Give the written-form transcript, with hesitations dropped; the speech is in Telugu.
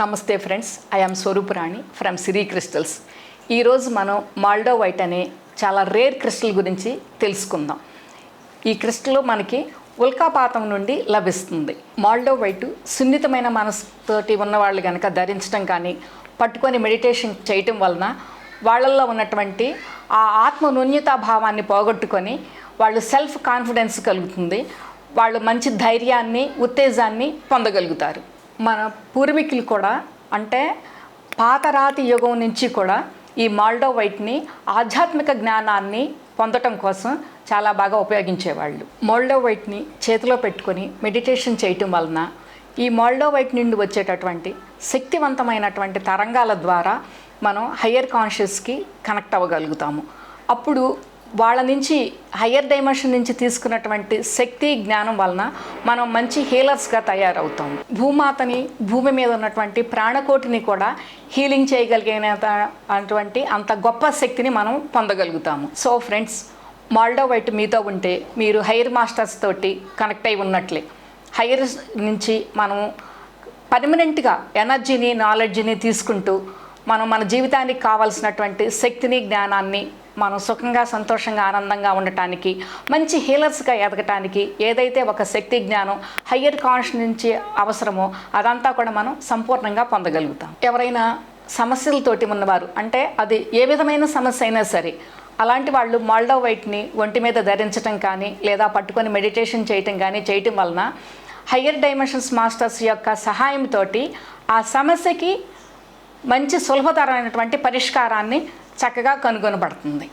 నమస్తే friends, I am Swarooparani from Siri crystals. ఈరోజు మనం మాల్డోవైట్ అనే చాలా రేర్ క్రిస్టల్ గురించి తెలుసుకుందాం. ఈ క్రిస్టల్ మనకి ఉల్కాపాతం నుండి లభిస్తుంది. మాల్డోవైట్ సున్నితమైన మనసుతోటి ఉన్నవాళ్ళు కనుక ధరించడం కానీ పట్టుకొని మెడిటేషన్ చేయటం వలన వాళ్ళల్లో ఉన్నటువంటి ఆ ఆత్మ న్యూన్యతా భావాన్ని పోగొట్టుకొని వాళ్ళు సెల్ఫ్ కాన్ఫిడెన్స్ కలుగుతుంది. వాళ్ళు మంచి ధైర్యాన్ని ఉత్తేజాన్ని పొందగలుగుతారు. మన పూర్వీకులు కూడా అంటే పాతరాతి యుగం నుంచి కూడా ఈ మాల్డోవైట్ని ఆధ్యాత్మిక జ్ఞానాన్ని పొందటం కోసం చాలా బాగా ఉపయోగించేవాళ్ళు. మాల్డోవైట్ని చేతిలో పెట్టుకొని మెడిటేషన్ చేయటం వలన ఈ మాల్డోవైట్ నుండి వచ్చేటటువంటి శక్తివంతమైనటువంటి తరంగాల ద్వారా మనం హయ్యర్ కాన్షియస్కి కనెక్ట్ అవ్వగలుగుతాము. అప్పుడు వాళ్ళ నుంచి హయ్యర్ డైమెన్షన్ నుంచి తీసుకున్నటువంటి శక్తి జ్ఞానం వలన మనం మంచి హీలర్స్గా తయారవుతాము. భూమాతని, భూమి మీద ఉన్నటువంటి ప్రాణకోటిని కూడా హీలింగ్ చేయగలిగినటువంటి అంత గొప్ప శక్తిని మనం పొందగలుగుతాము. సో ఫ్రెండ్స్, మాల్డోవైట్ మీతో ఉంటే మీరు హైయర్ మాస్టర్స్ తోటి కనెక్ట్ అయి ఉన్నట్లే. హైయర్ నుంచి మనం పర్మనెంట్గా ఎనర్జీని, నాలెడ్జ్ని తీసుకుంటూ మనం మన జీవితానికి కావాల్సినటువంటి శక్తిని, జ్ఞానాన్ని మనం సుఖంగా, సంతోషంగా, ఆనందంగా ఉండటానికి, మంచి హీలర్స్గా ఎదగటానికి ఏదైతే ఒక శక్తి జ్ఞానం హయ్యర్ కాన్షియస్ నుంచి అవసరమో అదంతా కూడా మనం సంపూర్ణంగా పొందగలుగుతాం. ఎవరైనా సమస్యలతోటి ఉన్నవారు, అంటే అది ఏ విధమైన సమస్య అయినా సరే, అలాంటి వాళ్ళు మాల్డోవైట్ని ఒంటి మీద ధరించటం కానీ లేదా పట్టుకొని మెడిటేషన్ చేయటం కానీ చేయటం వలన హయ్యర్ డైమెన్షన్స్ మాస్టర్స్ యొక్క సహాయంతో ఆ సమస్యకి మంచి సులభతరమైనటువంటి పరిష్కారాన్ని చక్కగా కనుగొనబడుతుంది.